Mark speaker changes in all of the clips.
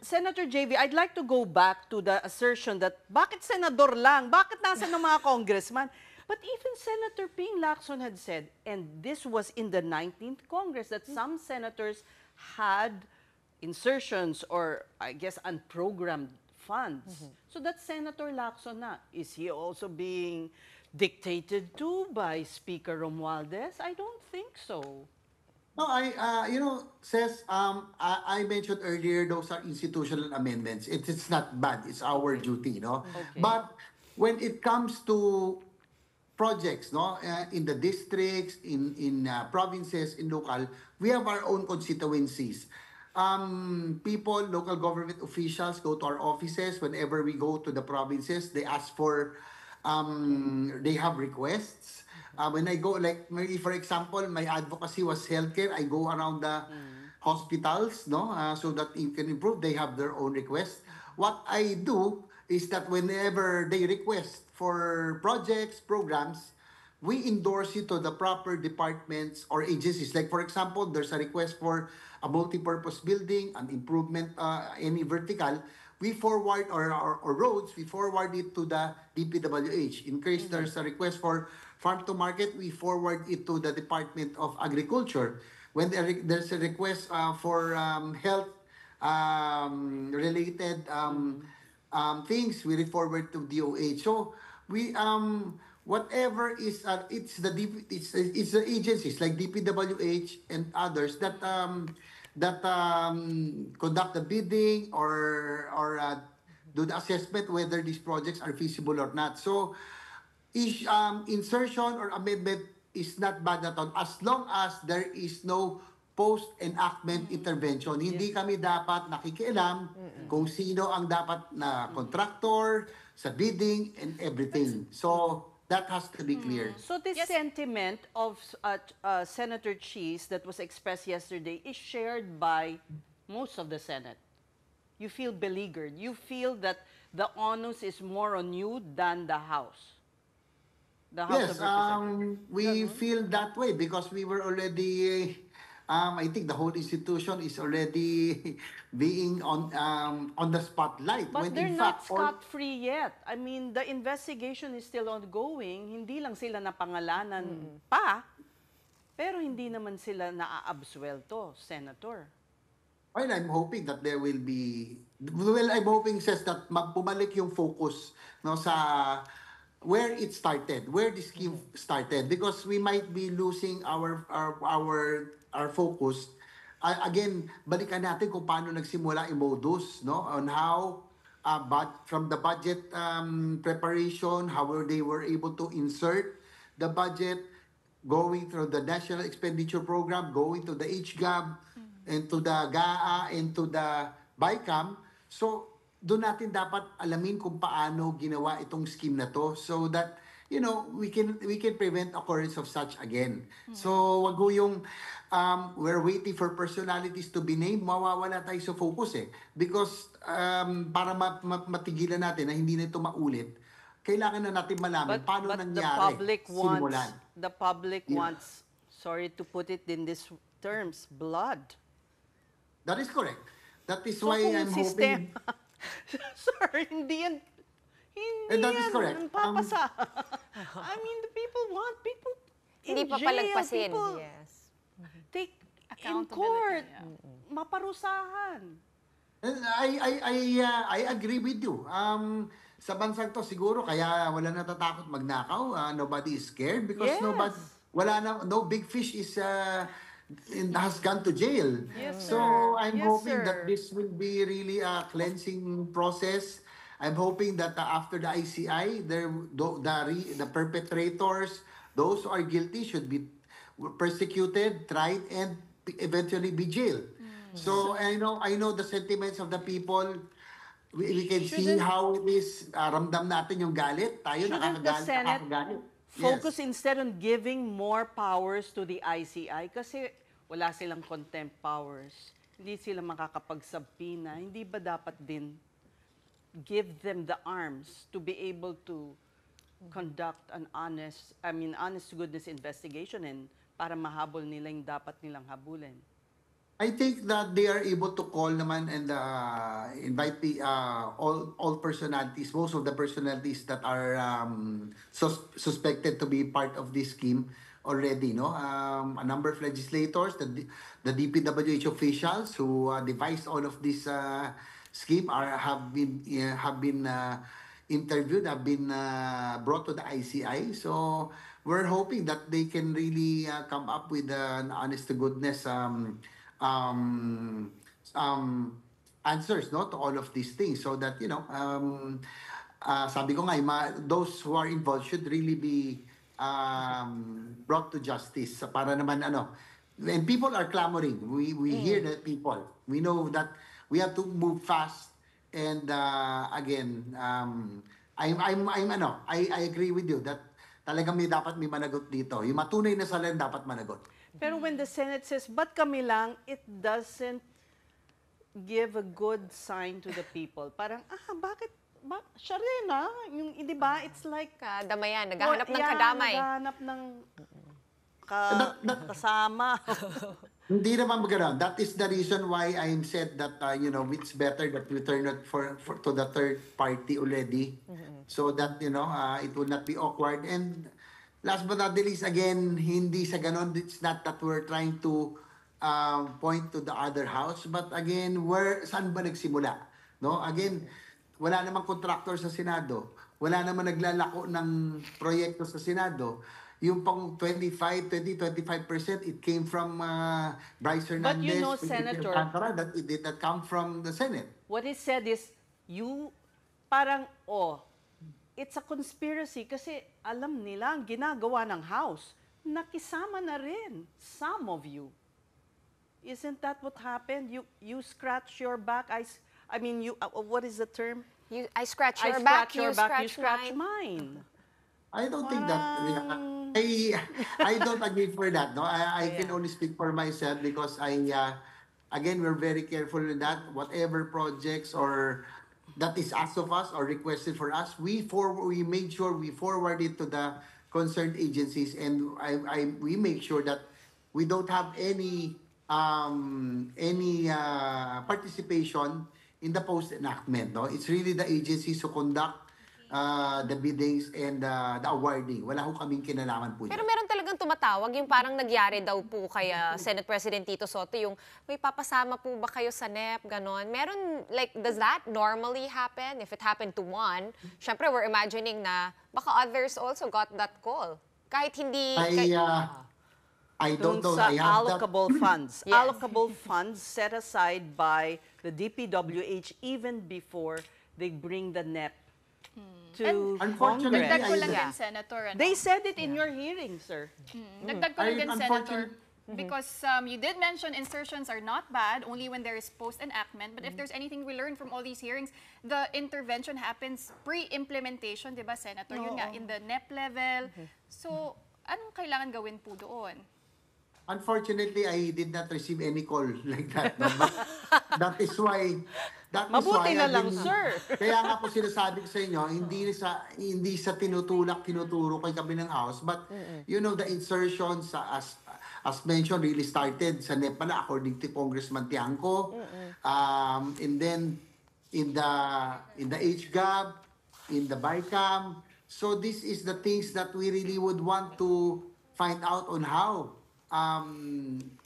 Speaker 1: Senator JV, I'd like to go back to the assertion that bakit senador lang? Bakit nasa ng mga congressman? But even Senator Ping Lacson had said, and this was in the 19th Congress, that some senators had insertions or, I guess, unprogrammed funds. So that's Senator Lacson na. Is he also being dictated to by Speaker Romualdez? I don't think so.
Speaker 2: No, says I mentioned earlier those are institutional amendments. It's not bad. It's our duty, no.
Speaker 1: Okay.
Speaker 2: But when it comes to projects, no, in the districts, in provinces, in local, we have our own constituencies. People, local government officials go to our offices whenever we go to the provinces. They ask for, they have requests. When I go, like maybe for example, my advocacy was healthcare. I go around the hospitals, no, so that you can improve. They have their own requests. What I do is that whenever they request for projects, programs, we endorse it to the proper departments or agencies. Like for example, there's a request for a multi-purpose building, an improvement, any vertical. We forward or roads, we forward it to the DPWH. In case there's a request for farm to market, we forward it to the Department of Agriculture. When there's a request for health related things, we forward to DOH. So we whatever is it's the agencies like DPWH and others that conduct the bidding or do the assessment whether these projects are feasible or not. So each insertion or amendment is not bad at all as long as there is no post-enactment intervention. Hindi kami dapat nakikialam kung sino ang dapat na contractor sa bidding and everything. So that has to be clear.
Speaker 1: So this sentiment of Senator Cheese that was expressed yesterday is shared by most of the Senate. You feel beleaguered. You feel that the onus is more on you than the House. The House
Speaker 2: Yes,
Speaker 1: of Representatives.
Speaker 2: we feel that way because we were already, I think the whole institution is already being on the spotlight.
Speaker 1: But
Speaker 2: when
Speaker 1: they're
Speaker 2: in
Speaker 1: not
Speaker 2: fact, all,
Speaker 1: scot-free yet. I mean, the investigation is still ongoing. Hindi lang sila napangalanan pa, pero hindi naman sila naa-absuelto, Senator.
Speaker 2: well, I'm hoping that there will be, well, I'm hoping says that bumalik yung focus no, sa where it started, where the scheme started, because we might be losing our focus. Again, balikan natin kung paano nagsimula yung modus, no, on how from the budget preparation, how they were able to insert the budget, going through the National Expenditure Program, going to the HGAB, and to the GAA, and to the BICAM. So, doon natin dapat alamin kung paano ginawa itong scheme na to so that we can prevent occurrence of such again. So wag ho yung we're waiting for personalities to be named, mawawala tayo sa focus because para matigilan natin na hindi na ito maulit, kailangan na natin malaman paano nangyari simulan.
Speaker 1: The public wants, sorry to put it in these terms, blood.
Speaker 2: That is correct. That is
Speaker 1: So
Speaker 2: why
Speaker 1: kung
Speaker 2: I'm hoping.
Speaker 1: Sorry, hindi yan. Hindi
Speaker 2: that is
Speaker 1: yan
Speaker 2: correct.
Speaker 1: papasa. I mean, the people want people in
Speaker 3: Hindi pa
Speaker 1: jail.
Speaker 3: palagpasin.
Speaker 1: People
Speaker 3: Yes.
Speaker 1: take in court. Maparusahan.
Speaker 2: And I agree with you. Sa bansang to siguro kaya wala natatakot magnakaw. Nobody is scared because
Speaker 1: Yes.
Speaker 2: no big fish has gone to jail.
Speaker 1: Yes,
Speaker 2: So
Speaker 1: sir.
Speaker 2: I'm
Speaker 1: Yes,
Speaker 2: hoping
Speaker 1: sir.
Speaker 2: that this will be really a cleansing process. I'm hoping that after the ICI, the perpetrators, those who are guilty, should be persecuted, tried, and eventually be jailed. So I know the sentiments of the people. We can see how it is. Ramdam natin yung galit. Tayo
Speaker 1: Shouldn't the Senate
Speaker 2: nakakagalit.
Speaker 1: focus instead on giving more powers to the ICI kasi wala silang contempt powers. Hindi sila makakapagsabpina. Hindi ba dapat din give them the arms to be able to conduct an honest to goodness investigation and para mahabol nila yung dapat nilang habulin?
Speaker 2: I think that they are able to call naman and invite the all personalities, most of the personalities that are suspected to be part of this scheme already. No, a number of legislators, the DPWH officials who devised all of this scheme have been interviewed, have been brought to the ICI. So we're hoping that they can really come up with an honest to goodness um, um, answers, no, to all of these things, so that sabi ko nga, those who are involved should really be brought to justice para naman and people are clamoring. We hear that people. We know that we have to move fast. And again, I agree with you that talagang may managot dito. Yung matunay na salarin dapat managot.
Speaker 1: Pero when the Senate says, ba't kami lang, it doesn't give a good sign to the people. Parang, bakit? Siya rin, Yung, di ba, it's like...
Speaker 3: Kadamayan, naghahanap ng kadamay.
Speaker 1: Naghahanap ng kasama.
Speaker 2: Hindi naman gano'n. That is the reason why I said that, it's better that we turn it to the third party already. So that, it will not be awkward. And last but not the least, again, hindi sa ganon. It's not that we're trying to point to the other house. But again, saan ba nagsimula? No? Again, wala namang contractor sa Senado. Wala namang naglalako ng proyekto sa Senado. Yung pang 25%, it came from Bryce Hernandez.
Speaker 1: But you know, Senator,
Speaker 2: that it did not come from the Senate.
Speaker 1: What he said is, parang, it's a conspiracy kasi alam nila ang ginagawa ng House. Nakisama na rin, some of you. Isn't that what happened? You scratch your back, I mean, what is the term?
Speaker 3: I scratch your back,
Speaker 1: you scratch mine.
Speaker 2: I don't think that. I don't agree for that. No, I can only speak for myself because again, we're very careful in that. Whatever projects or that is asked of us or requested for us, we made sure we forward it to the concerned agencies, and we make sure that we don't have any participation in the post enactment. No, it's really the agencies who conduct the biddings and the awarding. Wala ho kaming kinalaman po dyan.
Speaker 3: Pero meron talagang tumatawag, yung parang nagyari daw po kay Senate President Tito Soto, yung may papasama po ba kayo sa NEP, ganon. Meron, does that normally happen? If it happened to one, syempre we're imagining na baka others also got that call. Kahit hindi...
Speaker 2: I don't know.
Speaker 1: Sa allocable funds.
Speaker 3: Yes.
Speaker 1: Allocable funds set aside by the DPWH even before they bring the NEP to
Speaker 2: Unfortunately,
Speaker 1: Congress.
Speaker 4: Dagdag ko lang din, Senator.
Speaker 1: They said it in your hearing, sir.
Speaker 4: Dagdag ko lang din, Senator.
Speaker 2: Unfortunately-
Speaker 4: Because you did mention insertions are not bad only when there is post-enactment. But if there's anything we learned from all these hearings, the intervention happens pre-implementation, di ba, Senator? Yun nga, in the NEP level. So, anong kailangan gawin po doon?
Speaker 2: Unfortunately, I did not receive any call like that. No? But that is why...
Speaker 1: Mabuti na lang, sir.
Speaker 2: Kaya nga po sinasabi ko sa inyo, hindi sa tinuturo kay kami ng House, but the insertions as mentioned really started sa NEP pala according to Congressman Tiangco. And then in the HGAB, in the BICAM. So this is the things that we really would want to find out on how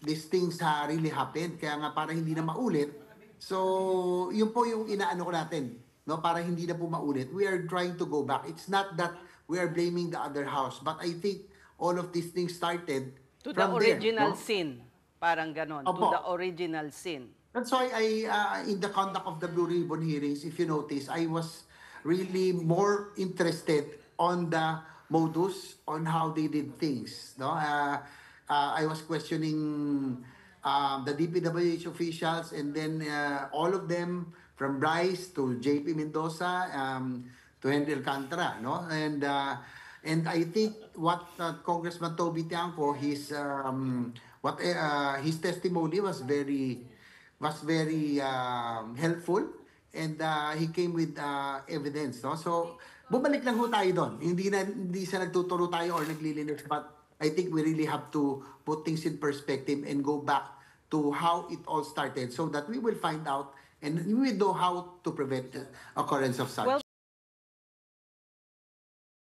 Speaker 2: these things really happened. Kaya nga para hindi na maulit. So, yun po yung inaano ko natin, no? Para hindi na po maulit. We are trying to go back. It's not that we are blaming the other house, but I think all of these things started
Speaker 1: To the
Speaker 2: from there,
Speaker 1: original
Speaker 2: no?
Speaker 1: sin. Parang ganon.
Speaker 2: Opo.
Speaker 1: To the original sin.
Speaker 2: That's why in the conduct of the Blue Ribbon hearings, if you notice, I was really more interested on the modus, on how they did things, no? I was questioning the DPWH officials, and then all of them, from Bryce to JP Mendoza to Henry Alcantara, no? And I think what Congressman Toby Tiangco, his testimony was very helpful, and he came with evidence, no? So bumalik lang ho tayo doon. Hindi sa nagtuturo tayo or naglilinis, but I think we really have to put things in perspective and go back to how it all started so that we will find out and we will know how to prevent the occurrence of such.
Speaker 1: Well,